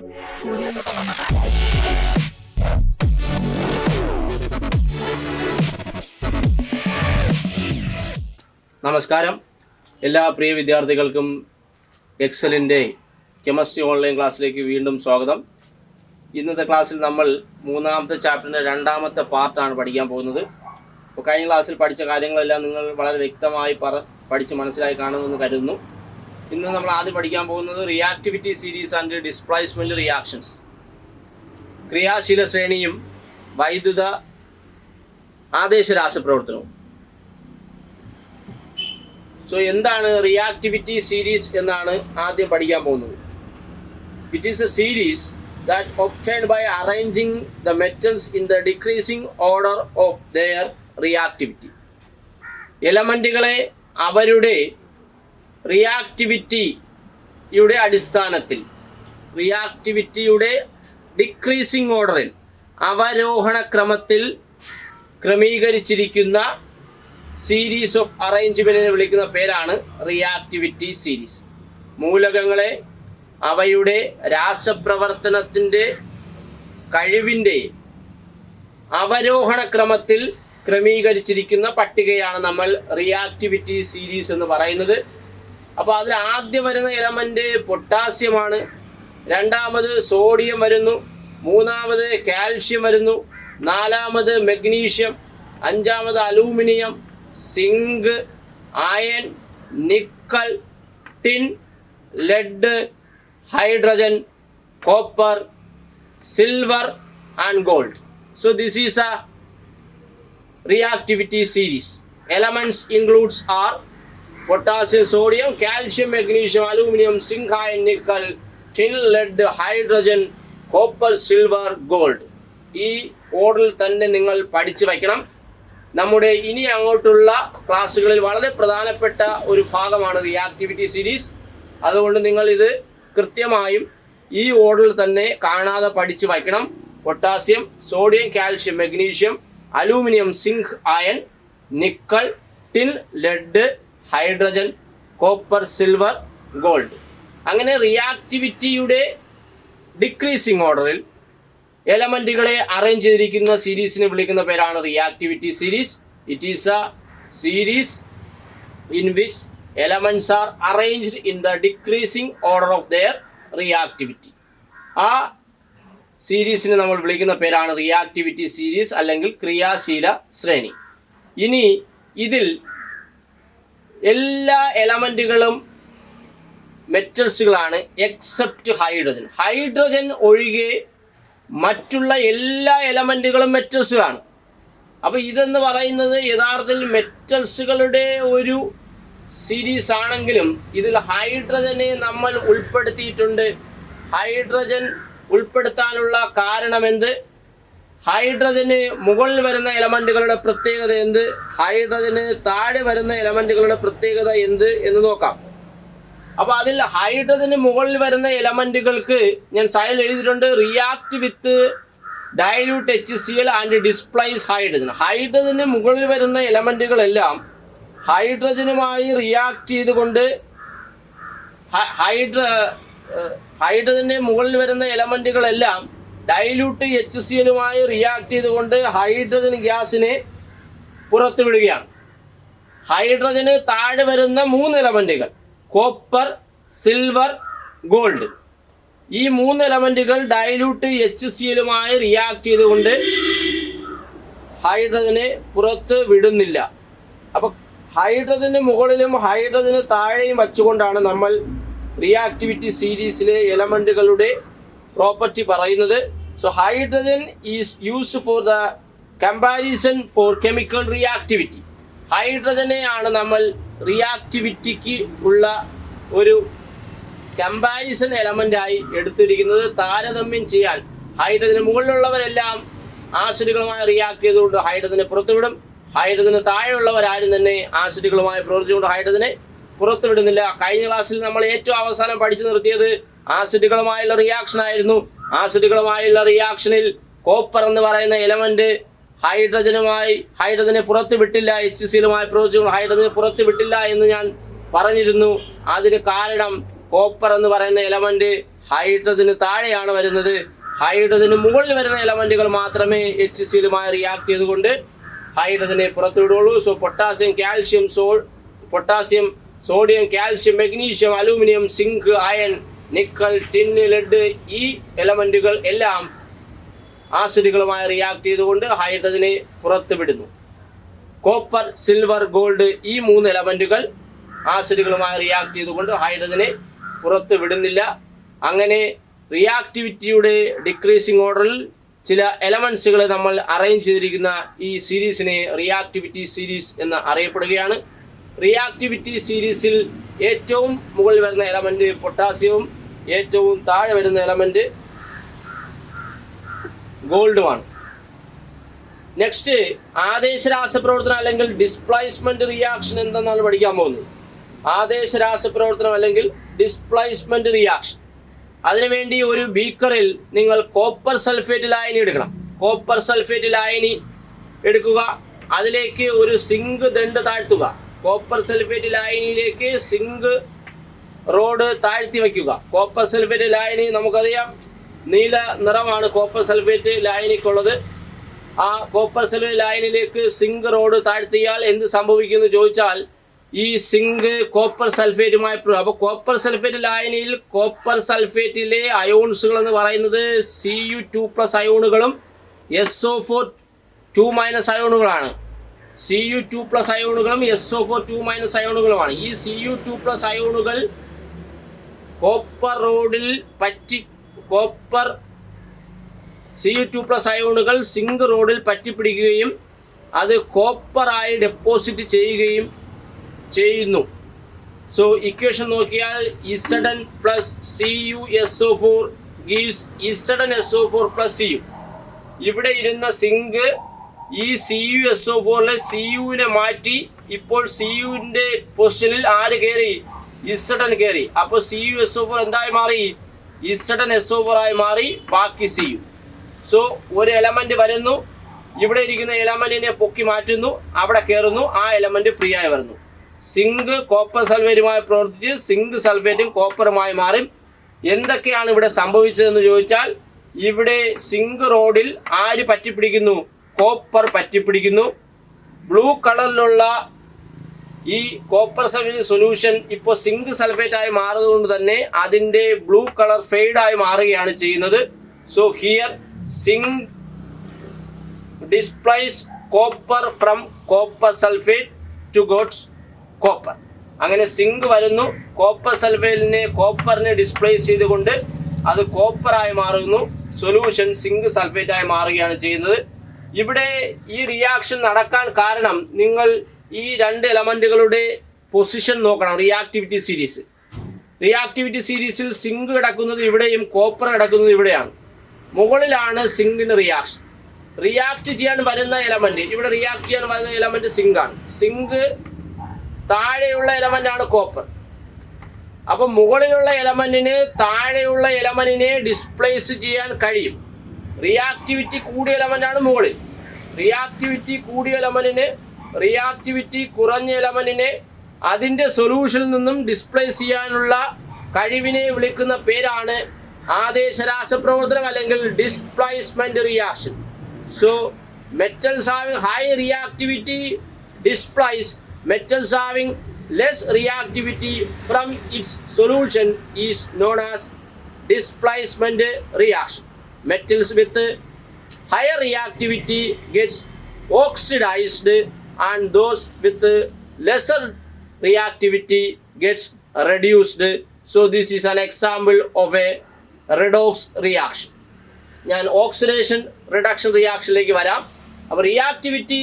നമസ്കാരം. എല്ലാ പ്രിയ വിദ്യാർത്ഥികൾക്കും എക്സലിൻ്റെ കെമിസ്ട്രി ഓൺലൈൻ ക്ലാസ്സിലേക്ക് വീണ്ടും സ്വാഗതം. ഇന്നത്തെ ക്ലാസ്സിൽ നമ്മൾ മൂന്നാമത്തെ ചാപ്റ്ററിൻ്റെ രണ്ടാമത്തെ പാർട്ടാണ് പഠിക്കാൻ പോകുന്നത്. അപ്പോൾ കഴിഞ്ഞ ക്ലാസ്സിൽ പഠിച്ച കാര്യങ്ങളെല്ലാം നിങ്ങൾ വളരെ വ്യക്തമായി പഠിച്ച് മനസ്സിലായി കാണുമെന്ന് കരുതുന്നു. ഇന്ന് നമ്മൾ ആദ്യം പഠിക്കാൻ പോകുന്നത് reactivity series and displacement reactions, ക്രിയാശീല ശ്രേണിയും വൈദ്യുത ആദേശ രാസപ്രവർത്തനവും. സോ എന്താണ് റിയാക്ടിവിറ്റി സീരീസ് എന്നാണ് ആദ്യം പഠിക്കാൻ പോകുന്നത്. It is a series that obtained by arranging the metals in the decreasing order of their reactivity. എലമെൻറ്റുകളെ അവരുടെ റിയാക്ടിവിറ്റിയുടെ അടിസ്ഥാനത്തിൽ, റിയാക്ടിവിറ്റിയുടെ ഡിക്രീസിങ് ഓർഡറിൽ, അവരോഹണ ക്രമത്തിൽ ക്രമീകരിച്ചിരിക്കുന്ന സീരീസ് ഓഫ് അറേഞ്ച്മെൻറ്റിനെ വിളിക്കുന്ന പേരാണ് റിയാക്ടിവിറ്റി സീരീസ്. മൂലകങ്ങളെ അവയുടെ രാസപ്രവർത്തനത്തിൻ്റെ കഴിവിൻ്റെ അവരോഹണ ക്രമത്തിൽ ക്രമീകരിച്ചിരിക്കുന്ന പട്ടികയാണ് നമ്മൾ റിയാക്ടിവിറ്റി സീരീസ് എന്ന് പറയുന്നത്. അപ്പോൾ അതിൽ ആദ്യം വരുന്ന എലമെൻറ്റ് പൊട്ടാസ്യമാണ്, രണ്ടാമത് സോഡിയം വരുന്നു, മൂന്നാമത് കാൽഷ്യം വരുന്നു, നാലാമത് മഗ്നീഷ്യം, അഞ്ചാമത് aluminium, zinc, iron, nickel, tin, lead, hydrogen, copper, silver and gold. So this is a reactivity series. Elements includes are potassium, sodium, calcium, magnesium, aluminum, zinc, iron, nickel, tin, lead, hydrogen, copper, silver, gold. ഈ ഓർഡറിൽ തന്നെ നിങ്ങൾ പഠിച്ചു വയ്ക്കണം. നമ്മുടെ ഇനി അങ്ങോട്ടുള്ള ക്ലാസ്സുകളിൽ വളരെ പ്രധാനപ്പെട്ട ഒരു ഭാഗമാണ് റിയാക്ടിവിറ്റി സീരീസ്. അതുകൊണ്ട് നിങ്ങൾ ഇത് കൃത്യമായും ഈ ഓർഡറിൽ തന്നെ കാണാതെ പഠിച്ചു വയ്ക്കണം. Potassium, sodium, calcium, magnesium, aluminium, zinc, iron, nickel, tin, lead, hydrogen, copper, silver, gold. അങ്ങനെ റിയാക്ടിവിറ്റിയുടെ ഡിക്രീസിങ് ഓർഡറിൽ എലമെൻറ്റുകളെ അറേഞ്ച് ചെയ്തിരിക്കുന്ന സീരീസിനെ വിളിക്കുന്ന പേരാണ് reactivity series. It is a series in which elements are arranged in the decreasing order of their reactivity. ആ സീരീസിനെ നമ്മൾ വിളിക്കുന്ന പേരാണ് റിയാക്ടിവിറ്റി സീരീസ് അല്ലെങ്കിൽ ക്രിയാശീല ശ്രേണി. ഇനി ഇതിൽ എല്ലാ എലമെൻറ്റുകളും മെറ്റൽസുകളാണ് എക്സെപ്റ്റ് ഹൈഡ്രജൻ. ഹൈഡ്രജൻ ഒഴികെ മറ്റുള്ള എല്ലാ എലമെൻറ്റുകളും മെറ്റൽസുകളാണ്. അപ്പോൾ ഇതെന്ന് പറയുന്നത് യഥാർത്ഥത്തിൽ മെറ്റൽസുകളുടെ ഒരു സീരീസ് ആണെങ്കിലും ഇതിൽ ഹൈഡ്രജനെ നമ്മൾ ഉൾപ്പെടുത്തിയിട്ടുണ്ട്. ഹൈഡ്രജൻ ഉൾപ്പെടുത്താനുള്ള കാരണം എന്ത്? ഹൈഡ്രജന് മുകളിൽ വരുന്ന എലമെൻറ്റുകളുടെ പ്രത്യേകത എന്ത്? ഹൈഡ്രജന് താഴെ വരുന്ന എലമെൻറ്റുകളുടെ പ്രത്യേകത എന്ത് എന്ന് നോക്കാം. അപ്പോൾ അതിൽ ഹൈഡ്രജന് മുകളിൽ വരുന്ന എലമെൻറ്റുകൾക്ക് ഞാൻ സൈഡിൽ എഴുതിയിട്ടുണ്ട് react with dilute HCl and displace hydrogen. ഹൈഡ്രജന് മുകളിൽ വരുന്ന എലമെൻറ്റുകളെല്ലാം ഹൈഡ്രജനുമായി റിയാക്ട് ചെയ്തുകൊണ്ട് ഹൈഡ്രജന് മുകളിൽ വരുന്ന എലമെൻറ്റുകളെല്ലാം ഡൈല്യൂട്ട് HClയുമായി റിയാക്ട് ചെയ്തുകൊണ്ട് ഹൈഡ്രജൻ ഗ്യാസിനെ പുറത്തുവിടുകയാണ്. ഹൈഡ്രജന് താഴെ വരുന്ന മൂന്ന് എലമെൻറ്റുകൾ കോപ്പർ, സിൽവർ, ഗോൾഡ്, ഈ മൂന്ന് എലമെൻറ്റുകൾ ഡൈല്യൂട്ട് HClയുമായി റിയാക്ട് ചെയ്തുകൊണ്ട് ഹൈഡ്രജനെ പുറത്ത് വിടുന്നില്ല. അപ്പോൾ ഹൈഡ്രജന് മുകളിലും ഹൈഡ്രജന് താഴെയും വച്ചുകൊണ്ടാണ് നമ്മൾ റിയാക്ടിവിറ്റി സീരീസിലെ എലമെൻറ്റുകളുടെ പ്രോപ്പർട്ടി പറയുന്നത്. So hydrogen is used for the comparison for chemical reactivity. ഹൈഡ്രജനെയാണ് നമ്മൾ റിയാക്ടിവിറ്റിക്ക് ഉള്ള ഒരു കമ്പാരിസൺ എലമെൻ്റായി എടുത്തിരിക്കുന്നത്. താരതമ്യം ചെയ്യാൻ ഹൈഡ്രജന് മുകളിലുള്ളവരെല്ലാം ആസിഡുകളുമായി റിയാക്ട് ചെയ്തുകൊണ്ട് ഹൈഡ്രജനെ പുറത്തുവിടും. ഹൈഡ്രജന് താഴെയുള്ളവരാരും തന്നെ ആസിഡുകളുമായി പ്രവർത്തിച്ചുകൊണ്ട് ഹൈഡ്രജനെ പുറത്തുവിടുന്നില്ല. കഴിഞ്ഞ ക്ലാസ്സിൽ നമ്മൾ ഏറ്റവും അവസാനം പഠിച്ചു നിർത്തിയത് ആസിഡുകളുമായുള്ള റിയാക്ഷൻ ആയിരുന്നു. ആസിഡുകളുമായുള്ള റിയാക്ഷനിൽ കോപ്പർ എന്ന് പറയുന്ന എലമെൻറ്റ് ഹൈഡ്രജനെ പുറത്തു വിട്ടില്ല, HClയുമായി പ്രവർത്തിച്ചുകൊണ്ട് ഹൈഡ്രജനെ പുറത്തു വിട്ടില്ല എന്ന് ഞാൻ പറഞ്ഞിരുന്നു. അതിന് കാരണം കോപ്പർ എന്ന് പറയുന്ന എലമെന്റ് ഹൈഡ്രജന് താഴെയാണ് വരുന്നത്. ഹൈഡ്രജന് മുകളിൽ വരുന്ന എലമെന്റുകൾ മാത്രമേ HCl-മായി റിയാക്ട് ചെയ്തുകൊണ്ട് ഹൈഡ്രജനെ പുറത്തുവിടുള്ളൂ. So potassium, sodium, calcium, magnesium, aluminium, zinc, iron, nickel, tin, lead ഈ എലമെന്റുകൾ എല്ലാം ആസിഡുകളുമായി റിയാക്ട് ചെയ്തുകൊണ്ട് ഹൈഡ്രജനെ പുറത്തുവിടുന്നു. കോപ്പർ, സിൽവർ, ഗോൾഡ് ഈ 3 എലമെന്റുകൾ ആസിഡുകളുമായി റിയാക്ട് ചെയ്തുകൊണ്ട് ഹൈഡ്രജനെ പുറത്തു വിടുന്നില്ല. അങ്ങനെ റിയാക്ടിവിറ്റിയുടെ ഡിക്രീസിങ് ഓർഡറിൽ ചില എലമെന്റ്സുകളെ നമ്മൾ അറേഞ്ച് ചെയ്തിരിക്കുന്ന ഈ സീരീസിനെ റിയാക്ടിവിറ്റി സീരീസ് എന്ന് അറിയപ്പെടുകയാണ്. റിയാക്ടിവിറ്റി സീരീസിൽ ഏറ്റവും മുകളിൽ വരുന്ന എലമെന്റ് പൊട്ടാസ്യവും ഏറ്റവും താഴെ വരുന്ന എലമെന്റ് ഗോൾഡുമാണ്. നെക്സ്റ്റ് ആദേശ രാസപ്രവർത്തനം അല്ലെങ്കിൽ ഡിസ്പ്ലേസ്മെന്റ് റിയാക്ഷൻ എന്തെന്നാണ് പഠിക്കാൻ പോകുന്നത്. ആദേശ രാസപ്രവർത്തനം അല്ലെങ്കിൽ ഡിസ്പ്ലേസ്മെന്റ് റിയാക്ഷൻ. അതിനുവേണ്ടി ഒരു ബീക്കറിൽ നിങ്ങൾ കോപ്പർ സൾഫേറ്റ് ലായനി എടുക്കണം. കോപ്പർ സൾഫേറ്റ് ലായനി എടുക്കുക, അതിലേക്ക് ഒരു സിങ്ക് ദണ്ട് താഴ്ത്തുക. കോപ്പർ സൾഫേറ്റ് ലായനിയിലേക്ക് സിങ്ക് റോഡ് താഴ്ത്തി വയ്ക്കുക. കോപ്പർ സൾഫേറ്റ് ലായനി നമുക്കറിയാം നീല നിറമാണ് കോപ്പർ സൾഫേറ്റ് ലായനിക്കുള്ളത്. ആ കോപ്പർ സൾഫേറ്റ് ലായനിയിലേക്ക് സിങ്ക് റോഡ് താഴ്ത്തിയാൽ എന്ത് സംഭവിക്കുന്നു ചോദിച്ചാൽ ഈ സിങ്ക് കോപ്പർ സൾഫേറ്റുമായി അപ്പോൾ കോപ്പർ സൾഫേറ്റ് ലായനിയിൽ കോപ്പർ സൾഫേറ്റിലെ അയോൺസുകൾ എന്ന് പറയുന്നത് Cu2+ അയോണുകളും SO4 2- അയോണുകളാണ്. Cu2+ അയോണുകളും SO4 2- അയോണുകളുമാണ്. ഈ Cu2+ അയോണുകൾ കോപ്പർ റോഡിൽ Cu2+ അയോണുകൾ സിങ്ക് റോഡിൽ പറ്റിപ്പിടിക്കുകയും അത് കോപ്പറായി ഡെപ്പോസിറ്റ് ചെയ്യുകയും ചെയ്യുന്നു. സോ ഇക്വേഷൻ നോക്കിയാൽ Zn + CuSO4 gives ZnSO4 + Cu. ഇവിടെ ഇരുന്ന സിങ്ക് ഈ CuSO4-ലെ Cu-നെ മാറ്റി ഇപ്പോൾ Cu-ന്റെ പൊസിഷനിൽ ആര് കയറി? Zn കയറി. അപ്പോൾ CuSO4 എന്തായി മാറി? ZnSO4 ആയി മാറി, ബാക്കി Cu. സോ ഒരു എലമെന്റ് വരുന്നു, ഇവിടെ ഇരിക്കുന്ന എലമെന്റിനെ പൊക്കി മാറ്റുന്നു, അവിടെ കയറുന്നു, ആ എലമെന്റ് ഫ്രീ ആയി വരുന്നു. സിങ്ക് കോപ്പർ സൾഫേറ്റുമായി പ്രവർത്തിച്ച് സിങ്ക് സൾഫേറ്റും കോപ്പറുമായി മാറും. എന്തൊക്കെയാണ് ഇവിടെ സംഭവിച്ചതെന്ന് ചോദിച്ചാൽ ഇവിടെ സിങ്ക് റോഡിൽ ആര് പറ്റിപ്പിടിക്കുന്നു? കോപ്പർ പറ്റിപ്പിടിക്കുന്നു. ബ്ലൂ കളറിലുള്ള ഈ കോപ്പർ സൾഫേറ്റ് സൊല്യൂഷൻ ഇപ്പോൾ സിങ്ക് സൾഫേറ്റായി മാറുന്നതുകൊണ്ട് തന്നെ അതിൻ്റെ ബ്ലൂ കളർ ഫെയ്ഡായി മാറുകയാണ് ചെയ്യുന്നത്. So here zinc displace copper from copper sulphate to gots copper. അങ്ങനെ സിങ്ക് വരുന്നു, കോപ്പർ സൾഫേറ്റിനെ കോപ്പറിനെ ഡിസ്പ്ലേസ് ചെയ്തുകൊണ്ട് അത് കോപ്പറായി മാറുന്നു. സൊല്യൂഷൻ സിങ്ക് സൾഫേറ്റായി മാറുകയാണ് ചെയ്യുന്നത്. ഇവിടെ ഈ റിയാക്ഷൻ നടക്കാൻ കാരണം നിങ്ങൾ ഈ 2 എലമെന്റുകളുടെ പൊസിഷൻ നോക്കണം. റിയാക്ടിവിറ്റി സീരീസിൽ സിങ്ക് കിടക്കുന്നത് ഇവിടെയും കോപ്പർ കിടക്കുന്നത് ഇവിടെയാണ്. മുകളിലാണ് സിങ്കിന് റിയാക്ട് ചെയ്യാൻ വരുന്ന എലമെന്റ്. ഇവിടെ റിയാക്ട് ചെയ്യാൻ വരുന്ന എലമെന്റ് സിങ്കാണ്. സിങ്ക് താഴെയുള്ള എലമെന്റാണ് കോപ്പർ. അപ്പം മുകളിലുള്ള എലമെന്റിന് താഴെയുള്ള എലമെന്റിനെ ഡിസ്പ്ലേസ് ചെയ്യാൻ കഴിയും. റിയാക്ടിവിറ്റി കൂടിയ എലമെന്റാണ് മുകളിൽ. റിയാക്ടിവിറ്റി കുറഞ്ഞ എലമെന്റിനെ അതിൻ്റെ സൊല്യൂഷനിൽ നിന്നും ഡിസ്പ്ലേസ് ചെയ്യാനുള്ള കഴിവിനെ വിളിക്കുന്ന പേരാണ് ആദേശ രാസപ്രവർത്തനം അല്ലെങ്കിൽ displacement reaction. So metals having high reactivity displace metals having less reactivity from its solution is known as displacement reaction. Metals with higher reactivity gets oxidized and those with lesser reactivity gets reduced. So this is an example of a redox reaction. ഞാൻ oxidation reduction റിയാക്ഷനിലേക്ക് വരാം. അപ്പോൾ reactivity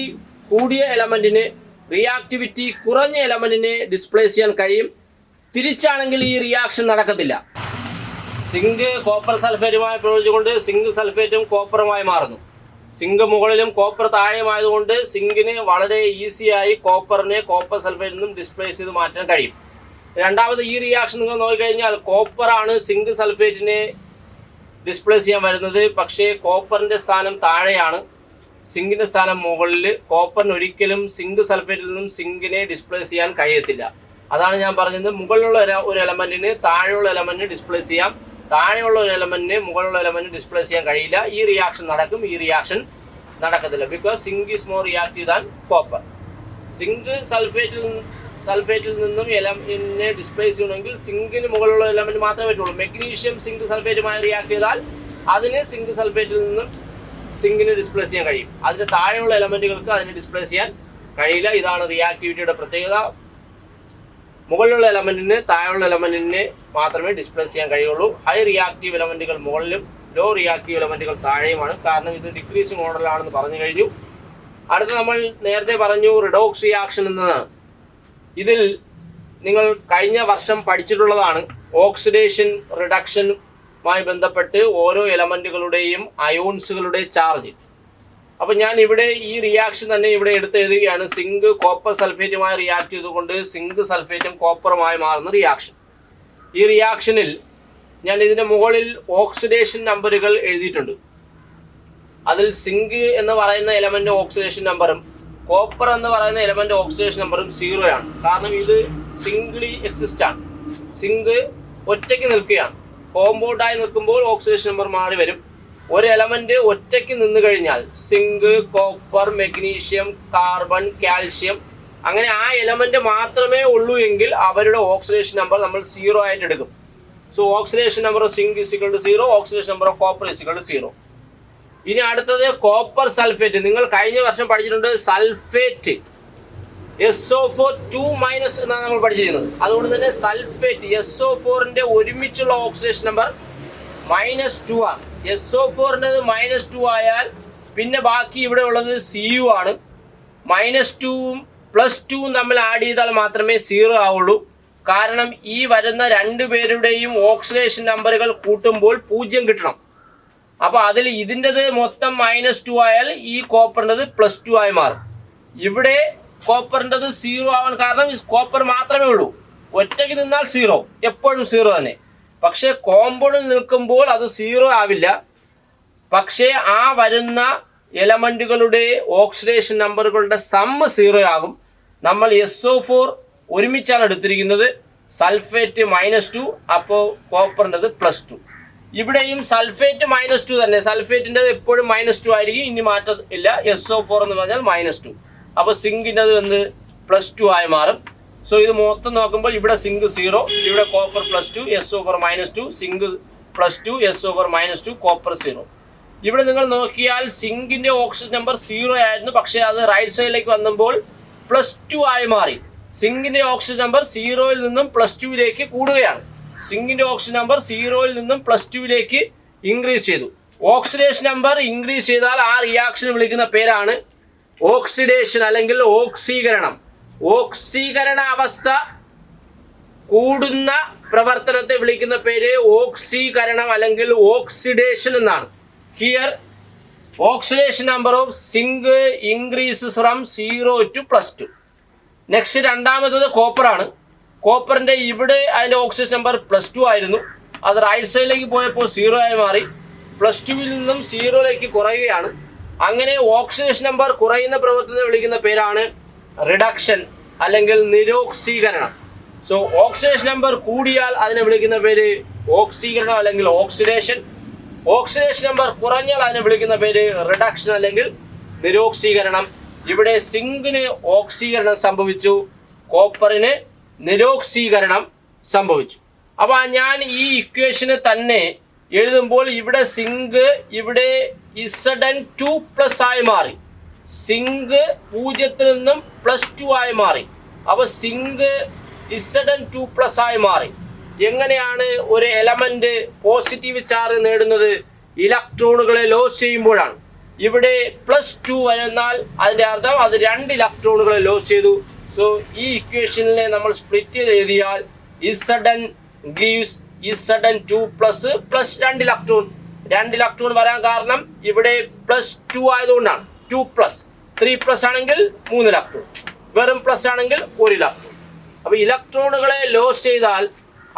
കൂടിയ എലമെൻറ്റിന് reactivity കുറഞ്ഞ എലമെൻറ്റിനെ displace ചെയ്യാൻ കഴിയും. തിരിച്ചാണെങ്കിൽ ഈ reaction നടക്കത്തില്ല. Zinc copper സൾഫേറ്റുമായി പ്രയോഗിച്ചുകൊണ്ട് zinc സൾഫേറ്റും കോപ്പറുമായി മാറുന്നു. സിങ്ക് മുകളിലും കോപ്പർ താഴെയുമായതുകൊണ്ട് സിങ്കിന് വളരെ ഈസിയായി കോപ്പറിനെ കോപ്പർ സൾഫേറ്റിൽ നിന്നും ഡിസ്പ്ലേസ് ചെയ്ത് മാറ്റാൻ കഴിയും. രണ്ടാമത് ഈ റിയാക്ഷൻ നിങ്ങൾ നോക്കിക്കഴിഞ്ഞാൽ കോപ്പറാണ് സിങ്ക് സൾഫേറ്റിനെ ഡിസ്പ്ലേസ് ചെയ്യാൻ വരുന്നത്. പക്ഷേ കോപ്പറിൻ്റെ സ്ഥാനം താഴെയാണ്, സിങ്കിൻ്റെ സ്ഥാനം മുകളിൽ. കോപ്പറിന് ഒരിക്കലും സിങ്ക് സൾഫേറ്റിൽ നിന്നും സിങ്കിനെ ഡിസ്പ്ലേസ് ചെയ്യാൻ കഴിയത്തില്ല. അതാണ് ഞാൻ പറഞ്ഞത്, മുകളിലുള്ള ഒരു എലമെന്റിന് താഴെയുള്ള എലമെന്റിന് ഡിസ്പ്ലേസ് ചെയ്യാം, താഴെയുള്ള ഒരു എലമെന്റിന് മുകളിലുള്ള എലമെന്റിന് ഡിസ്പ്ലേസ് ചെയ്യാൻ കഴിയില്ല. ഈ റിയാക്ഷൻ നടക്കും, ഈ റിയാക്ഷൻ നടക്കത്തില്ല. Because zinc is more reactive than copper. Zinc സൾഫേറ്റിൽ നിന്നും എലമെന്റിനെ ഡിസ്പ്ലേസ് ചെയ്യണമെങ്കിൽ സിങ്കിന് മുകളിലുള്ള എലമെന്റ് മാത്രമേ പറ്റുള്ളൂ. മെഗ്നീഷ്യം സിങ്ക് സൾഫേറ്റുമായി റിയാക്ട് ചെയ്താൽ അതിന് സിങ്ക് സൾഫേറ്റിൽ നിന്നും സിങ്കിന് ഡിസ്പ്ലേസ് ചെയ്യാൻ കഴിയും. അതിന് താഴെയുള്ള എലമെന്റുകൾക്ക് അതിന് ഡിസ്പ്ലേസ് ചെയ്യാൻ കഴിയില്ല. ഇതാണ് റിയാക്ടിവിറ്റിയുടെ പ്രത്യേകത. മുകളിലുള്ള എലമെന്റിന് താഴെയുള്ള എലമെന്റിനെ മാത്രമേ ഡിസ്പ്ലേസ് ചെയ്യാൻ കഴിയുള്ളൂ. ഹൈ റിയാക്റ്റീവ് എലമെന്റുകൾ മുകളിലും ലോ റിയാക്റ്റീവ് എലമെന്റുകൾ താഴെയുമാണ്. കാരണം ഇത് ഡിക്രീസിങ് മോഡലാണെന്ന് പറഞ്ഞു കഴിഞ്ഞു. അടുത്ത നമ്മൾ നേരത്തെ പറഞ്ഞു റിഡോക്സ് റിയാക്ഷൻ എന്നതാണ്. ഇതിൽ നിങ്ങൾ കഴിഞ്ഞ വർഷം പഠിച്ചിട്ടുള്ളതാണ്. ഓക്സിഡേഷൻ റിഡക്ഷനുമായി ബന്ധപ്പെട്ട് ഓരോ എലമെന്റുകളുടെയും അയോൺസുകളുടെ ചാർജ്. അപ്പം ഞാൻ ഇവിടെ ഈ റിയാക്ഷൻ തന്നെ ഇവിടെ എടുത്തെഴുതുകയാണ്. സിങ്ക് കോപ്പർ സൾഫേറ്റുമായി റിയാക്ട് ചെയ്തുകൊണ്ട് സിങ്ക് സൾഫേറ്റും കോപ്പറുമായി മാറുന്ന റിയാക്ഷൻ. ഈ റിയാക്ഷനിൽ ഞാൻ ഇതിന് മുകളിൽ ഓക്സിഡേഷൻ നമ്പറുകൾ എഴുതിയിട്ടുണ്ട്. അതിൽ സിങ്ക് എന്ന് പറയുന്ന എലമെന്റ് ഓക്സിഡേഷൻ നമ്പറും കോപ്പർ എന്ന് പറയുന്ന എലമെന്റ് ഓക്സിഡേഷൻ നമ്പറും 0 ആണ്. കാരണം ഇത് സിംഗ്ലി എക്സിസ്റ്റ് ആണ്. സിങ്ക് ഒറ്റയ്ക്ക് നിൽക്കുകയാണ്. കോമ്പൗണ്ടായി നിൽക്കുമ്പോൾ ഓക്സിഡേഷൻ നമ്പർ മാറി വരും. ഒരു എലമെന്റ് ഒറ്റയ്ക്ക് നിന്ന് കഴിഞ്ഞാൽ zinc, copper, magnesium, carbon, calcium, അങ്ങനെ ആ എലമെന്റ് മാത്രമേ ഉള്ളൂ എങ്കിൽ അവരുടെ ഓക്സിഡേഷൻ നമ്പർ നമ്മൾ 0 ആയിട്ട് എടുക്കും. So oxidation number of zinc is equal to 0, oxidation number of copper is equal to 0. ഇനി അടുത്തത് കോപ്പർ സൾഫേറ്റ്. നിങ്ങൾ കഴിഞ്ഞ വർഷം പഠിച്ചിട്ടുണ്ട് സൾഫേറ്റ് SO4 എന്നാണ് നമ്മൾ പഠിച്ചിരുന്നത്. അതുകൊണ്ട് തന്നെ സൾഫേറ്റ് SO4ന്റെ ഒരുമിച്ചുള്ള ഓക്സിഡേഷൻ നമ്പർ -2 ആണ്. SO4ൻ്റെ -2 ആയാൽ പിന്നെ ബാക്കി ഇവിടെ ഉള്ളത് Cu ആണ്. -2ഉം +2ഉം തമ്മിൽ ആഡ് ചെയ്താൽ മാത്രമേ 0 ആവുള്ളൂ. കാരണം ഈ വരുന്ന രണ്ടുപേരുടെയും ഓക്സിഡേഷൻ നമ്പറുകൾ കൂട്ടുമ്പോൾ 0 കിട്ടണം. അപ്പോൾ അതിൽ ഇതിൻ്റെത് മൊത്തം -2 ആയാൽ ഈ കോപ്പറിൻ്റെത് +2 ആയി മാറും. ഇവിടെ കോപ്പറിൻ്റെത് 0 ആവാൻ കാരണം കോപ്പർ മാത്രമേ ഉള്ളൂ. ഒറ്റയ്ക്ക് നിന്നാൽ 0, എപ്പോഴും 0 തന്നെ. പക്ഷേ കോമ്പൗണ്ടിൽ നിൽക്കുമ്പോൾ അത് 0 ആവില്ല. പക്ഷേ ആ വരുന്ന എലമെന്റുകളുടെ ഓക്സിഡേഷൻ നമ്പറുകളുടെ സമ്മ് 0 ആകും. നമ്മൾ SO4 ഒരുമിച്ചാണ് എടുത്തിരിക്കുന്നത്. സൾഫേറ്റ് -2, അപ്പോൾ കോപ്പറിൻ്റെത് +2. ഇവിടെയും സൾഫേറ്റ് -2 തന്നെ. സൾഫേറ്റിൻ്റെ എപ്പോഴും -2 ആയിരിക്കും, ഇനി മാറ്റം ഇല്ല. SO4 എന്ന് പറഞ്ഞാൽ -2. അപ്പോൾ സിങ്കിൻ്റെത് എന്ത് +2 ആയി മാറും. സോ ഇത് മൊത്തം നോക്കുമ്പോൾ ഇവിടെ സിങ്ക് 0, ഇവിടെ copper +2, SO4 -2, zinc +2, SO4 -2, copper 0. ഇവിടെ നിങ്ങൾ നോക്കിയാൽ സിങ്കിന്റെ ഓക്സിജൻ നമ്പർ 0 ആയിരുന്നു. പക്ഷേ അത് റൈറ്റ് സൈഡിലേക്ക് വന്നപ്പോൾ +2 ആയി മാറി. സിങ്കിന്റെ ഓക്സിജൻ നമ്പർ 0യിൽ നിന്നും +2ലേക്ക് കൂടുകയാണ്. സിങ്കിന്റെ ഓക്സിജൻ നമ്പർ 0യിൽ നിന്നും +2ലേക്ക് ഇൻക്രീസ് ചെയ്തു. ഓക്സിഡേഷൻ നമ്പർ ഇൻക്രീസ് ചെയ്താൽ ആ റിയാക്ഷൻ വിളിക്കുന്ന പേരാണ് ഓക്സിഡേഷൻ അല്ലെങ്കിൽ ഓക്സീകരണം. ഓക്സീകരണ അവസ്ഥ കൂടുന്ന പ്രവർത്തനത്തെ വിളിക്കുന്ന പേര് ഓക്സീകരണം അല്ലെങ്കിൽ ഓക്സിഡേഷൻ എന്നാണ്. Here oxidation number of zinc increase from 0 to +2. Next രണ്ടാമത്തത് കോപ്പറാണ്. കോപ്പറിൻ്റെ ഇവിടെ അതിൻ്റെ ഓക്സിഡേഷൻ നമ്പർ +2 ആയിരുന്നു. അത് റൈറ്റ് സൈഡിലേക്ക് പോയപ്പോൾ 0 ആയി മാറി. +2ൽ നിന്നും 0ലേക്ക് കുറയുകയാണ്. അങ്ങനെ ഓക്സിഡേഷൻ നമ്പർ കുറയുന്ന പ്രവർത്തനത്തെ വിളിക്കുന്ന പേരാണ് റിഡക്ഷൻ അല്ലെങ്കിൽ നിരോക്സീകരണം. സോ ഓക്സിഡേഷൻ നമ്പർ കൂടിയാൽ അതിനെ വിളിക്കുന്ന പേര് ഓക്സീകരണം അല്ലെങ്കിൽ ഓക്സിഡേഷൻ. ഓക്സിഡേഷൻ നമ്പർ കുറഞ്ഞാൽ അതിനെ വിളിക്കുന്ന പേര് റിഡക്ഷൻ അല്ലെങ്കിൽ നിരോക്സീകരണം. ഇവിടെ സിങ്കിന് ഓക്സീകരണം സംഭവിച്ചു, കോപ്പറിന് നിരോക്സീകരണം സംഭവിച്ചു. അപ്പോൾ ഞാൻ ഈ ഇക്വേഷന് തന്നെ എഴുതുമ്പോൾ ഇവിടെ സിങ്ക് ഇവിടെ Zn2+ ആയി മാറി. സിങ്ക് 0ൽ നിന്നും +2 ആയി മാറി. അപ്പോൾ സിങ്ക് Zn2+ ആയി മാറി. എങ്ങനെയാണ് ഒരു എലമെന്റ് പോസിറ്റീവ് ചാർജ് നേടുന്നത്? ഇലക്ട്രോണുകളെ ലോസ് ചെയ്യുമ്പോഴാണ്. ഇവിടെ +2 വരുന്നാൽ അതിൻ്റെ അർത്ഥം അത് 2 ഇലക്ട്രോണുകളെ ലോസ് ചെയ്തു. സോ ഈ ഇക്വേഷനിലെ നമ്മൾ സ്പ്ലിറ്റ് ചെയ്ത് എഴുതിയാൽ Zn gives Zn2+ + 2 electron. 2 electron വരാൻ കാരണം ഇവിടെ +2 ആയതുകൊണ്ടാണ്. 2+, 3+ ആണെങ്കിൽ 3 ഇലക്ട്രോൺ, വെറും പ്ലസ് ആണെങ്കിൽ 1 ഇലക്ട്രോൺ. അപ്പോൾ ഇലക്ട്രോണുകളെ ലോസ് ചെയ്താൽ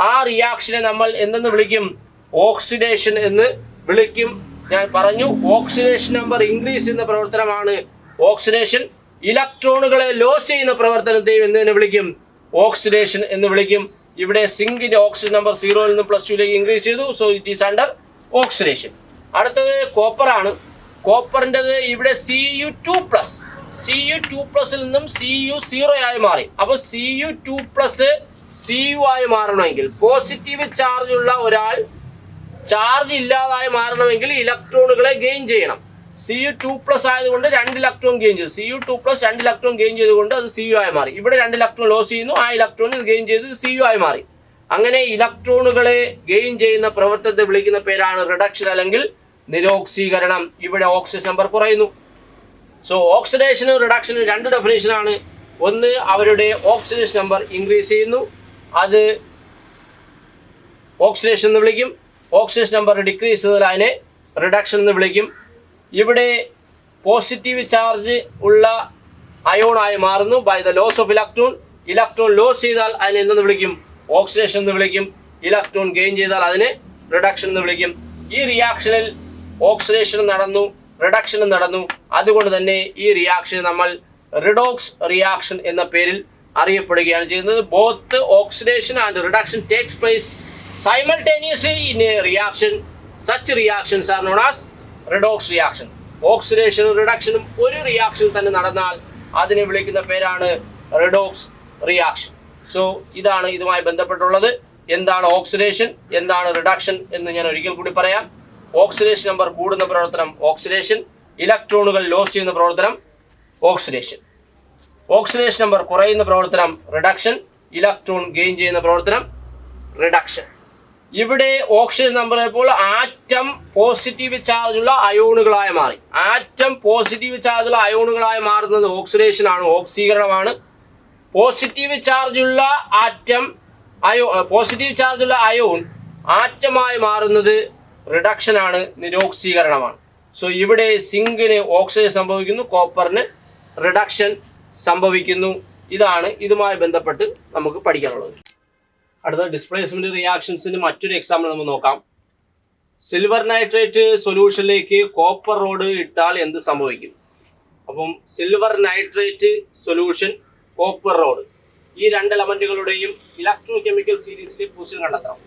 ആ റിയാക്ഷനെ നമ്മൾ എന്തെന്ന് വിളിക്കും? ഓക്സിഡേഷൻ എന്ന് വിളിക്കും. ഞാൻ പറഞ്ഞു ഓക്സിഡേഷൻ നമ്പർ ഇൻക്രീസ് ചെയ്യുന്ന പ്രവർത്തനമാണ് ഓക്സിഡേഷൻ. ഇലക്ട്രോണുകളെ ലോസ് ചെയ്യുന്ന പ്രവർത്തനത്തെയും എന്തിനെ വിളിക്കും? ഓക്സിഡേഷൻ എന്ന് വിളിക്കും. ഇവിടെ സിങ്കിന്റെ ഓക്സിജൻ നമ്പർ 0-ൽ നിന്ന് +2 ഇൻക്രീസ് ചെയ്തു. So it is under oxidation. അടുത്തത് കോപ്പർ ആണ്. കോപ്പറിൻ്റെത് ഇവിടെ Cu2+. Cu2+ൽ നിന്നും Cu0 ആയി മാറി. അപ്പോൾ Cu2+ Cu ആയി മാറണമെങ്കിൽ പോസിറ്റീവ് ചാർജ് ഉള്ള ഒരാൾ ചാർജ് ഇല്ലാതായി മാറണമെങ്കിൽ ഇലക്ട്രോണുകളെ ഗെയിൻ ചെയ്യണം. Cu2+ ആയതുകൊണ്ട് 2 ഇലക്ട്രോൺ ഗെയിൻ ചെയ്തു. Cu2+ 2 ഇലക്ട്രോൺ ഗെയിൻ ചെയ്തുകൊണ്ട് അത് Cu ആയി മാറി. ഇവിടെ 2 ഇലക്ട്രോൺ ലോസ് ചെയ്യുന്നു, ആ ഇലക്ട്രോൺ ഗെയിൻ ചെയ്ത് Cu ആയി മാറി. അങ്ങനെ ഇലക്ട്രോണുകളെ ഗെയിൻ ചെയ്യുന്ന പ്രവർത്തനത്തെ വിളിക്കുന്ന പേരാണ് റിഡക്ഷൻ അല്ലെങ്കിൽ നിരോക്സീകരണം. ഇവിടെ ഓക്സിജൻ നമ്പർ കുറയുന്നു. സോ ഓക്സിഡേഷനും റിഡക്ഷനും 2 ഡെഫിനേഷനാണ്. ഒന്ന്, അവരുടെ ഓക്സിഡേഷൻ നമ്പർ ഇൻക്രീസ് ചെയ്യുന്നു, അത് ഓക്സിഡേഷൻ എന്ന് വിളിക്കും. ഓക്സിഡേഷൻ നമ്പർ ഡിക്രീസ് ചെയ്താൽ അതിനെ റിഡക്ഷൻ എന്ന് വിളിക്കും. ഇവിടെ പോസിറ്റീവ് ചാർജ് ഉള്ള അയോണായി മാറുന്നു by the loss of electron. Electron loss ചെയ്താൽ അതിനെ എന്തെന്ന് വിളിക്കും? ഓക്സിഡേഷൻ എന്ന് വിളിക്കും. ഇലക്ട്രോൺ ഗെയിൻ ചെയ്താൽ അതിനെ റിഡക്ഷൻ എന്ന് വിളിക്കും. ഈ റിയാക്ഷനിൽ ഓക്സിഡേഷൻ നടന്നു, റിഡക്ഷനും നടന്നു. അതുകൊണ്ട് തന്നെ ഈ റിയാക്ഷൻ നമ്മൾ റിഡോക്സ് റിയാക്ഷൻ എന്ന പേരിൽ അറിയപ്പെടുകയാണ് ചെയ്യുന്നത്. Both oxidation and reduction takes place simultaneously in a reaction. Such reactions are known as redox reaction. ഓക്സിഡേഷനും റിഡക്ഷനും ഒരു റിയാക്ഷനിൽ തന്നെ നടന്നാൽ അതിനെ വിളിക്കുന്ന പേരാണ് റിഡോക്സ് റിയാക്ഷൻ. സോ ഇതാണ് ഇതുമായി ബന്ധപ്പെട്ടുള്ളത്. എന്താണ് ഓക്സിഡേഷൻ, എന്താണ് റിഡക്ഷൻ എന്ന് ഞാൻ ഒരിക്കൽ കൂടി പറയാം. ഓക്സിഡേഷൻ നമ്പർ കൂടുന്ന പ്രവർത്തനം ഓക്സിഡേഷൻ, ഇലക്ട്രോണുകൾ ലോസ് ചെയ്യുന്ന പ്രവർത്തനം ഓക്സിഡേഷൻ. ഓക്സിഡേഷൻ നമ്പർ കുറയുന്ന പ്രവർത്തനം റിഡക്ഷൻ, ഇലക്ട്രോൺ ഗെയിൻ ചെയ്യുന്ന പ്രവർത്തനം റിഡക്ഷൻ. ഇവിടെ ഓക്സിജൻ നമ്പർ ഇപ്പോൾ ആറ്റം പോസിറ്റീവ് ചാർജുള്ള അയോണുകളായി മാറി. ആറ്റം പോസിറ്റീവ് ചാർജുള്ള അയോണുകളായി മാറുന്നത് ഓക്സിഡേഷൻ ആണ്, ഓക്സീകരണമാണ്. പോസിറ്റീവ് ചാർജുള്ള അയോൺ ആറ്റമായി മാറുന്നത് റിഡക്ഷൻ ആണ്, നിരോക്സീകരണമാണ്. സോ ഇവിടെ സിങ്കിന് ഓക്സിജൻ സംഭവിക്കുന്നു, കോപ്പറിന് റിഡക്ഷൻ സംഭവിക്കുന്നു. ഇതാണ് ഇതുമായി ബന്ധപ്പെട്ട് നമുക്ക് പഠിക്കാനുള്ളത്. അടുത്ത ഡിസ്പ്ലേസ്മെന്റ് റിയാക്ഷൻസിന് മറ്റൊരു എക്സാമ്പിൾ നമ്മൾ നോക്കാം. സിൽവർ നൈട്രേറ്റ് സൊല്യൂഷനിലേക്ക് കോപ്പർ റോഡ് ഇട്ടാൽ എന്ത് സംഭവിക്കും? അപ്പം silver nitrate solution, copper road, ഈ 2 എലമെന്റുകളുടെയും ഇലക്ട്രോ കെമിക്കൽ സീരീസിലെ പൊസിഷൻ കണ്ടെത്തണം.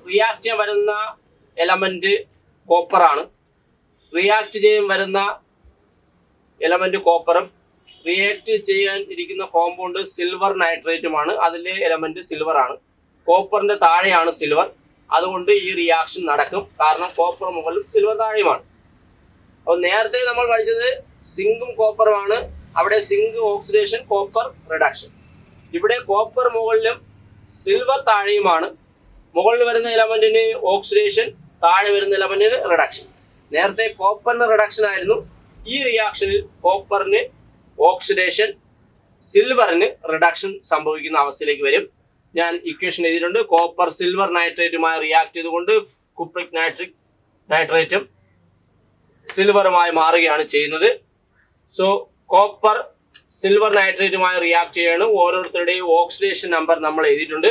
റിയാക്ട് ചെയ്യാൻ വരുന്ന എലമെന്റ് കോപ്പറാണ്, റിയാക്ട് ചെയ്യാൻ വരുന്ന എലമെന്റ് കോപ്പറും റിയാക്ട് ചെയ്യാൻ ഇരിക്കുന്ന കോമ്പൗണ്ട് സിൽവർ നൈട്രേറ്റുമാണ്. അതിലെ എലമെന്റ് സിൽവർ ആണ്, കോപ്പറിന്റെ താഴെയാണ് സിൽവർ. അതുകൊണ്ട് ഈ റിയാക്ഷൻ നടക്കും, കാരണം കോപ്പർ മുകളിലും സിൽവർ താഴെയുമാണ്. അപ്പോൾ നേരത്തെ നമ്മൾ പഠിച്ചത് സിങ്കും കോപ്പറുമാണ്. അവിടെ സിങ്ക് ഓക്സിഡേഷൻ, കോപ്പർ റിഡക്ഷൻ. ഇവിടെ കോപ്പർ മുകളിലും സിൽവർ താഴെയുമാണ്. മുകളിൽ വരുന്ന എലമെന്റിന് ഓക്സിഡേഷൻ, താഴെ വരുന്ന എലമെന്റിന് റിഡക്ഷൻ. നേരത്തെ കോപ്പറിന് റിഡക്ഷൻ ആയിരുന്നു. ഈ റിയാക്ഷനിൽ കോപ്പറിന് ഓക്സിഡേഷൻ, സിൽവറിന് റിഡക്ഷൻ സംഭവിക്കുന്ന അവസ്ഥയിലേക്ക് വരും. ഞാൻ ഇക്വേഷൻ എഴുതിയിട്ടുണ്ട്. കോപ്പർ സിൽവർ നൈട്രേറ്റുമായി റിയാക്ട് ചെയ്തുകൊണ്ട് കുപ്രിക് നൈട്രേറ്റും സിൽവറുമായി മാറുകയാണ് ചെയ്യുന്നത്. സോ കോപ്പർ സിൽവർ നൈട്രേറ്റുമായി റിയാക്ട് ചെയ്യാണ്. ഓരോരുത്തരുടെയും ഓക്സിഡേഷൻ നമ്പർ നമ്മൾ എഴുതിയിട്ടുണ്ട്.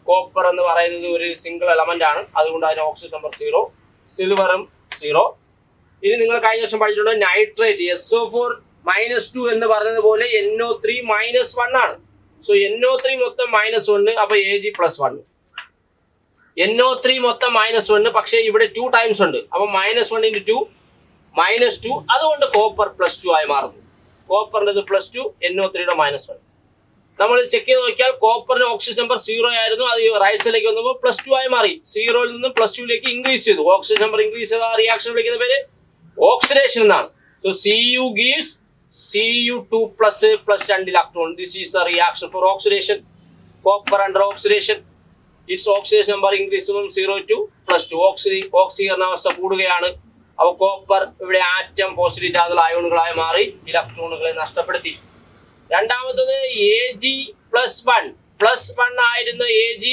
കോപ്പർ എന്ന് പറയുന്നത് ഒരു സിംഗിൾ എലമെന്റ് ആണ്, അതുകൊണ്ട് അതിന് ഓക്സിജൻ നമ്പർ 0, സിൽവറും 0. ഇനി നിങ്ങൾ കഴിഞ്ഞ വർഷം പഠിച്ചിട്ടുണ്ട് നൈട്രേറ്റ് SO4-2 എന്ന് പറഞ്ഞതുപോലെ NO3 -1 ആണ്. സോ NO3 മൊത്തം -1, അപ്പൊ Ag+1. NO3 മൊത്തം -1, പക്ഷേ ഇവിടെ 2 ടൈംസ് ഉണ്ട്. അപ്പൊ -1 × 2 -2, അതുകൊണ്ട് കോപ്പർ +2 ആയി മാറുന്നു. കോപ്പറിന്റെ +2, NO3യുടെ -1. നമ്മൾ ചെക്ക് ചെയ്ത് നോക്കിയാൽ കോപ്പറിന്റെ ഓക്സിജൻ നമ്പർ 0 ആയിരുന്നു, അത് റൈറ്റ് സൈഡിലേക്ക് വന്നപ്പോൾ +2 ആയി മാറി. 0-ൽ നിന്ന് +2ലേക്ക് ഇൻക്രീസ് ചെയ്തു. ഓക്സിജൻ നമ്പർ ഇൻക്രീസ് ചെയ്ത റിയാക്ഷൻ വിളിക്കുന്ന പേര് ഓക്സിഡേഷൻ എന്നാണ്. So Cu gives Cu2+ +2 electron. This is the reaction for oxidation. Copper under oxidation, its oxidation number increases from 0 to +2. ഓക്സീകരണ അവസ്ഥ കൂടുകയാണ്. അപ്പോൾ കോപ്പർ ഇവിടെ ആറ്റം പോസിറ്റീവ് ചാർജുള്ള അയോണുകളായി മാറി, ഇലക്ട്രോണുകളെ നഷ്ടപ്പെടുത്തി. രണ്ടാമത്തത് Ag+1 ആയിരുന്ന Ag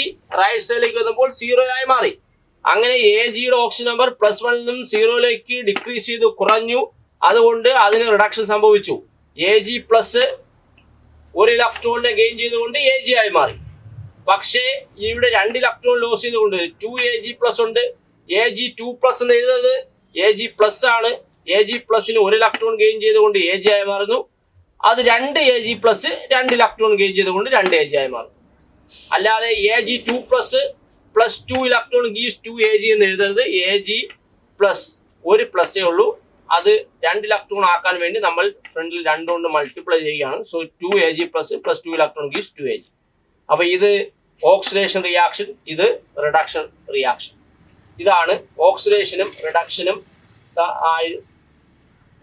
റൈറ്റ് സൈഡിലേക്ക് വന്നപ്പോൾ 0 ആയി മാറി. അങ്ങനെ Agയുടെ ഓക്സിജൻ നമ്പർ +1-ൽ നിന്നും 0-ലേക്ക് ഡിക്രീസ് ചെയ്ത് കുറഞ്ഞു. അതുകൊണ്ട് അതിന് റിഡക്ഷൻ സംഭവിച്ചു. Ag+ ഒരു ഇലക്ട്രോണിനെ ഗെയിൻ ചെയ്തുകൊണ്ട് Ag ആയി മാറി. പക്ഷേ ഇവിടെ 2 ഇലക്ട്രോൺ ലോസ് ചെയ്തുകൊണ്ട് 2Ag+ ഉണ്ട്. Ag2+ എന്ന് എഴുതുന്നത് Ag+ ആണ്. Ag+ന് ഒരു ഇലക്ട്രോൺ ഗെയിൻ ചെയ്തുകൊണ്ട് Ag ആയി മാറുന്നു. അത് 2 Ag പ്ലസ് 2 ഇലക്ട്രോൺ ഗെയിൻ ചെയ്തുകൊണ്ട് 2 Ag ആയി മാറും. അല്ലാതെ Ag2 plus 2 electron gives 2 Ag എന്ന് എഴുതരുത്. Ag പ്ലസ് ഒരു പ്ലസ്സേ ഉള്ളൂ. അത് 2 ഇലക്ട്രോൺ ആക്കാൻ വേണ്ടി നമ്മൾ ഫ്രണ്ടിൽ 2 കൊണ്ട് മൾട്ടിപ്ലൈ ചെയ്യുകയാണ്. So 2 Ag plus 2 electron gives 2 Ag. അപ്പൊ ഇത് ഓക്സിഡേഷൻ റിയാക്ഷൻ, ഇത് റിഡക്ഷൻ റിയാക്ഷൻ. ഇതാണ് ഓക്സിഡേഷനും റിഡക്ഷനും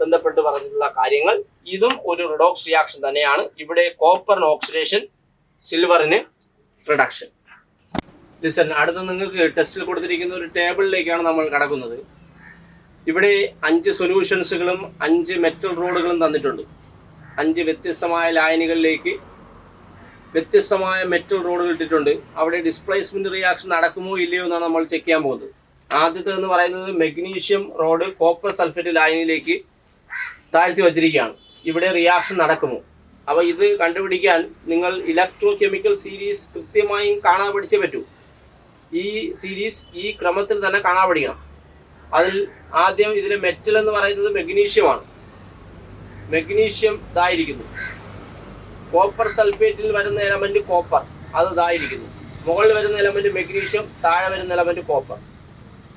ബന്ധപ്പെട്ട് പറഞ്ഞിട്ടുള്ള കാര്യങ്ങൾ. ഇതും ഒരു റിഡോക്സ് റിയാക്ഷൻ തന്നെയാണ്. ഇവിടെ കോപ്പറിന് ഓക്സിഡേഷൻ, സിൽവറിന് റിഡക്ഷൻ. ലിസൺ, അടുത്ത നിങ്ങൾക്ക് ടെസ്റ്റിൽ കൊടുത്തിരിക്കുന്ന ഒരു ടേബിളിലേക്കാണ് നമ്മൾ കടക്കുന്നത്. ഇവിടെ 5 സൊല്യൂഷൻസുകളും 5 മെറ്റൽ റോഡുകളും തന്നിട്ടുണ്ട്. 5 വ്യത്യസ്തമായ ലായനികളിലേക്ക് വ്യത്യസ്തമായ മെറ്റൽ റോഡുകൾ ഇട്ടിട്ടുണ്ട്. അവിടെ ഡിസ്പ്ലേസ്മെന്റ് റിയാക്ഷൻ നടക്കുമോ ഇല്ലയോ എന്നാണ് നമ്മൾ ചെക്ക് ചെയ്യാൻ പോകുന്നത്. ആദ്യത്തെ എന്ന് പറയുന്നത് മെഗ്നീഷ്യം റോഡ് കോപ്പർ സൾഫേറ്റ് ലായനിയിലേക്ക് താഴ്ത്തി വച്ചിരിക്കുകയാണ്. ഇവിടെ റിയാക്ഷൻ നടക്കുമോ? അപ്പോൾ ഇത് കണ്ടുപിടിക്കാൻ നിങ്ങൾ ഇലക്ട്രോ കെമിക്കൽ സീരീസ് കൃത്യമായും കാണാൻ പഠിച്ചേ പറ്റൂ. ഈ സീരീസ് ഈ ക്രമത്തിൽ തന്നെ കാണാൻ പഠിക്കണം. അതിൽ ആദ്യം ഇതിലെ മെറ്റൽ എന്ന് പറയുന്നത് മെഗ്നീഷ്യമാണ്. മെഗ്നീഷ്യം ഇതായിരിക്കുന്നു. കോപ്പർ സൾഫേറ്റിൽ വരുന്ന എലമെന്റ് കോപ്പർ, അത് ഇതായിരിക്കുന്നു. മുകളിൽ വരുന്ന എലമെന്റ് മെഗ്നീഷ്യം, താഴെ വരുന്ന എലമെന്റ് കോപ്പർ.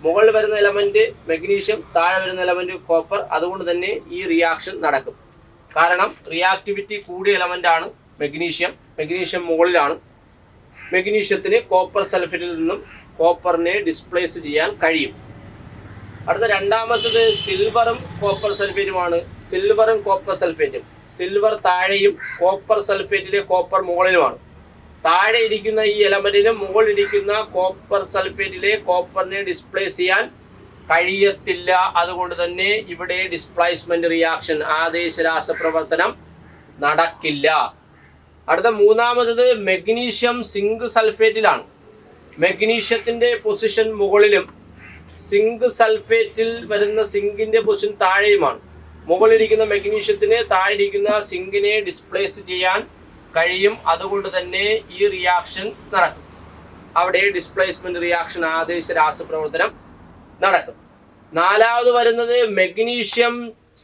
മുകളിൽ വരുന്ന എലമെന്റ് മെഗ്നീഷ്യം, താഴെ വരുന്ന എലമെന്റ് കോപ്പർ. അതുകൊണ്ട് തന്നെ ഈ റിയാക്ഷൻ നടക്കും. കാരണം റിയാക്ടിവിറ്റി കൂടിയ എലമെന്റ് ആണ് മെഗ്നീഷ്യം. മെഗ്നീഷ്യം മുകളിലാണ്. മെഗ്നീഷ്യത്തിന് കോപ്പർ സൾഫേറ്റിൽ നിന്നും കോപ്പറിനെ ഡിസ്പ്ലേസ് ചെയ്യാൻ കഴിയും. അടുത്ത രണ്ടാമത്തത് സിൽവറും കോപ്പർ സൾഫേറ്റുമാണ്. സിൽവറും കോപ്പർ സൾഫേറ്റും. സിൽവർ താഴെയും കോപ്പർ സൾഫേറ്റിലെ കോപ്പർ മുകളിലുമാണ്. താഴെ ഇരിക്കുന്ന ഈ എലമെന്റിന് മുകളിലിരിക്കുന്ന കോപ്പർ സൾഫേറ്റിലെ കോപ്പറിനെ ഡിസ്പ്ലേസ് ചെയ്യാൻ കഴിയത്തില്ല. അതുകൊണ്ട് തന്നെ ഇവിടെ ഡിസ്പ്ലേസ്മെന്റ് റിയാക്ഷൻ, ആദേശ രാസപ്രവർത്തനം നടക്കില്ല. അടുത്ത മൂന്നാമത്തത് മെഗ്നീഷ്യം സിങ്ക് സൾഫേറ്റിലാണ്. മെഗ്നീഷ്യത്തിന്റെ പൊസിഷൻ മുകളിലും സിങ്ക് സൾഫേറ്റിൽ വരുന്ന സിങ്കിന്റെ പൊസിഷൻ താഴെയുമാണ്. മുകളിലിരിക്കുന്ന മെഗ്നീഷ്യത്തിന് താഴെ ഇരിക്കുന്ന സിങ്കിനെ ഡിസ്പ്ലേസ് ചെയ്യാൻ കഴിയും. അതുകൊണ്ട് തന്നെ ഈ റിയാക്ഷൻ നടക്കും. അവിടെ ഡിസ്പ്ലേസ്മെന്റ് റിയാക്ഷൻ, ആദേശ രാസപ്രവർത്തനം നടക്കും. നാലാമത് വരുന്നത് മെഗ്നീഷ്യം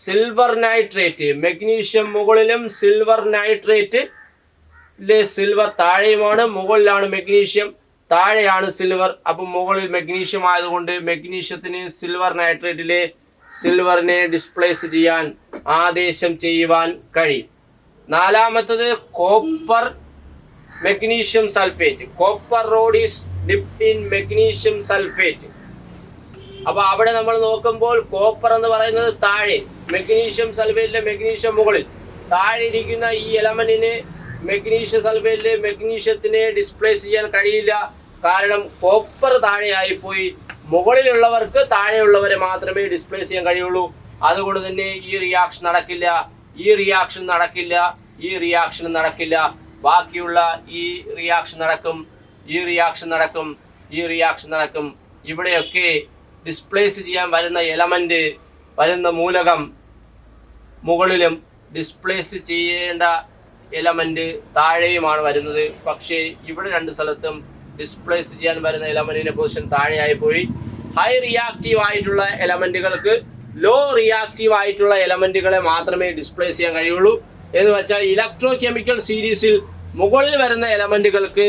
സിൽവർ നൈട്രേറ്റ്. മെഗ്നീഷ്യം മുകളിലും സിൽവർ നൈട്രേറ്റ് സിൽവർ താഴെയുമാണ്. മുകളിലാണ് മെഗ്നീഷ്യം, താഴെയാണ് സിൽവർ. അപ്പം മുകളിൽ മെഗ്നീഷ്യം ആയതുകൊണ്ട് മെഗ്നീഷ്യത്തിന് സിൽവർ നൈട്രേറ്റിലെ സിൽവറിനെ ഡിസ്പ്ലേസ് ചെയ്യാൻ, ആദേശം ചെയ്യുവാൻ കഴിയും. നാലാമത്തത് copper magnesium sulphate. Copper road is dipped in magnesium sulphate. അപ്പൊ അവിടെ നമ്മൾ നോക്കുമ്പോൾ കോപ്പർ എന്ന് പറയുന്നത് താഴെ, മെഗ്നീഷ്യം സൾഫേറ്റിലെ മെഗ്നീഷ്യം മുകളിൽ. താഴെ ഇരിക്കുന്ന ഈ എലമെന്റിന് മെഗ്നീഷ്യം സൾഫേറ്റിലെ മെഗ്നീഷ്യത്തിനെ ഡിസ്പ്ലേസ് ചെയ്യാൻ കഴിയില്ല. കാരണം കോപ്പർ താഴെയായിപ്പോയി. മുകളിലുള്ളവർക്ക് താഴെയുള്ളവരെ മാത്രമേ ഡിസ്പ്ലേസ് ചെയ്യാൻ കഴിയുള്ളൂ. അതുകൊണ്ട് തന്നെ ഈ റിയാക്ഷൻ നടക്കില്ല, ഈ റിയാക്ഷൻ നടക്കില്ല, ഈ റിയാക്ഷൻ നടക്കില്ല. ബാക്കിയുള്ള ഈ റിയാക്ഷൻ നടക്കും, ഈ റിയാക്ഷൻ നടക്കും, ഈ റിയാക്ഷൻ നടക്കും. ഇവിടെയൊക്കെ ഡിസ്പ്ലേസ് ചെയ്യാൻ വരുന്ന എലമെന്റ്, വരുന്ന മൂലകം മുകളിലും ഡിസ്പ്ലേസ് ചെയ്യേണ്ട എലമെന്റ് താഴെയുമാണ് വരുന്നത്. പക്ഷേ ഇവിടെ രണ്ട് സ്ഥലത്തും ഡിസ്പ്ലേസ് ചെയ്യാൻ വരുന്ന എലമെന്റിന്റെ പൊസിഷൻ താഴെയായി പോയി. ഹൈ റിയാക്റ്റീവ് ആയിട്ടുള്ള എലമെന്റുകൾക്ക് ലോ റിയാക്റ്റീവ് ആയിട്ടുള്ള എലമെന്റുകളെ മാത്രമേ ഡിസ്പ്ലേസ് ചെയ്യാൻ കഴിയുള്ളൂ. എന്ന് വെച്ചാൽ ഇലക്ട്രോ കെമിക്കൽ സീരീസിൽ മുകളിൽ വരുന്ന എലമെന്റുകൾക്ക്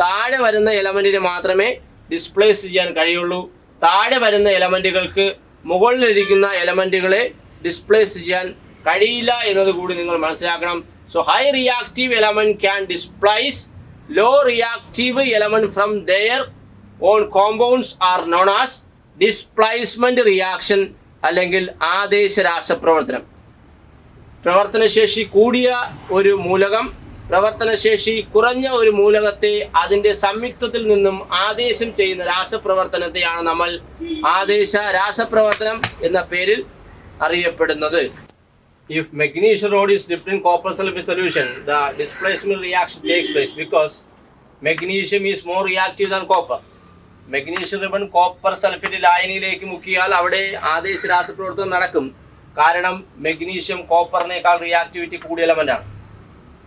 താഴെ വരുന്ന എലമെന്റിനെ മാത്രമേ ഡിസ്പ്ലേസ് ചെയ്യാൻ കഴിയുള്ളൂ. താഴെ വരുന്ന എലമെന്റുകൾക്ക് മുകളിലിരിക്കുന്ന എലമെന്റുകളെ ഡിസ്പ്ലേസ് ചെയ്യാൻ കഴിയില്ല എന്നത് കൂടി നിങ്ങൾ മനസ്സിലാക്കണം. So high reactive element can displace low reactive element from their own compounds are known as displacement reaction അല്ലെങ്കിൽ ആദേശ രാസപ്രവർത്തനം. പ്രവർത്തനശേഷി കൂടിയ ഒരു മൂലകം പ്രവർത്തനശേഷി കുറഞ്ഞ ഒരു മൂലകത്തെ അതിൻ്റെ സംയുക്തത്തിൽ നിന്നും ആദേശം ചെയ്യുന്ന രാസപ്രവർത്തനത്തെയാണ് നമ്മൾ ആദേശ രാസപ്രവർത്തനം എന്ന പേരിൽ അറിയപ്പെടുന്നത്. If magnesium rod is dipped in copper sulfate solution, the displacement reaction takes place because magnesium is more reactive than copper. Magnesium ribbon copper sulfate ലായനിയിലേക്ക് മുക്കിയാൽ അവിടെ ആദേശ രാസപ്രവർത്തനം നടക്കും. കാരണം മെഗ്നീഷ്യം കോപ്പറിനേക്കാൾ റിയാക്ടിവിറ്റി കൂടിയ എലമെന്റ് ആണ്.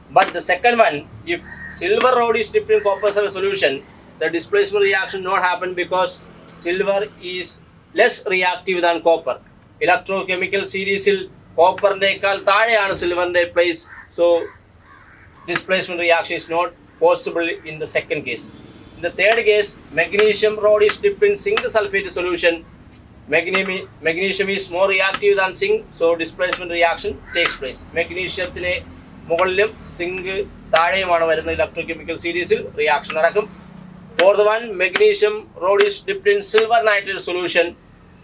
But the second one, if silver rod is dipped in copper sulfate solution, the displacement reaction not happen because silver is less reactive than copper. Electrochemical സീരീസിൽ കോപ്പറിനേക്കാൾ താഴെയാണ് സിൽവറിൻ്റെ place. So displacement reaction is not possible in the second case. In the third case, magnesium rod is dipped in zinc sulfate solution. Magnesium is more reactive than zinc, so displacement reaction takes place. Magnesiumത്തിന് മുകളിലും zinc താഴെയുമാണ് വരുന്ന electrochemical സീരീസിൽ reaction നടക്കും. Fourth one, magnesium rod is dipped in silver nitrate solution.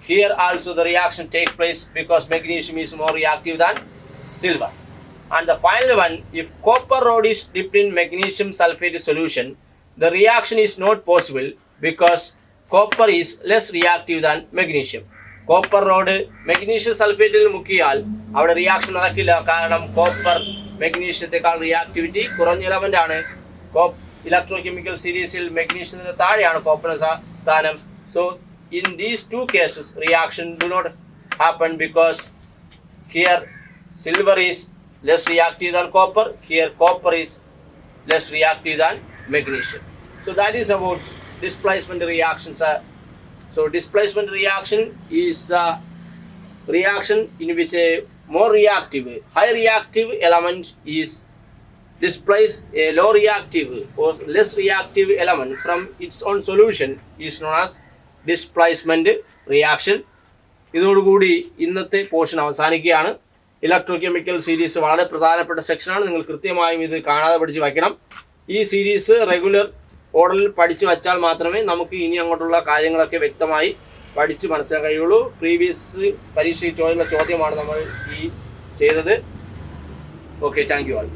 Here also the reaction takes place because magnesium is more reactive than silver. And the final one, if copper rod is dipped in magnesium sulfate solution, the reaction is not possible because copper is less reactive than magnesium. Copper rod magnesium sulfate മുക്കിയാൽ അവിടെ reaction നടക്കില്ല. കാരണം copper മെഗ്നീഷ്യത്തെക്കാൾ reactivity കുറഞ്ഞ element ആണ്. Electrochemical സീരീസിൽ മെഗ്നീഷ്യത്തിന് താഴെയാണ് കോപ്പറിന്റെ സ്ഥാനം. So in these two cases reaction do not happen because here silver is less reactive than copper, here copper is less reactive than magnesium. So that is about displacement reactions. So displacement reaction is the reaction in which a more reactive, high reactive element is displaced. A low reactive or less reactive element from its own solution is known as displacement reaction. ഇതോടുകൂടി ഇന്നത്തെ portion അവസാനിക്കുകയാണ്. Electrochemical series വളരെ പ്രധാനപ്പെട്ട സെക്ഷനാണ്. നിങ്ങൾ കൃത്യമായും ഇത് കാണാതെ പഠിച്ച് വയ്ക്കണം. ഈ സീരീസ് റെഗുലർ ഓർഡറിൽ പഠിച്ച് വച്ചാൽ മാത്രമേ നമുക്ക് ഇനി അങ്ങോട്ടുള്ള കാര്യങ്ങളൊക്കെ വ്യക്തമായി പഠിച്ച് മനസ്സിലാക്കാൻ കഴിയുള്ളൂ. പ്രീവിയസ് പരീക്ഷയിൽ ചോദ്യമാണ് നമ്മൾ ഈ ചെയ്തത്. Okay, thank you all.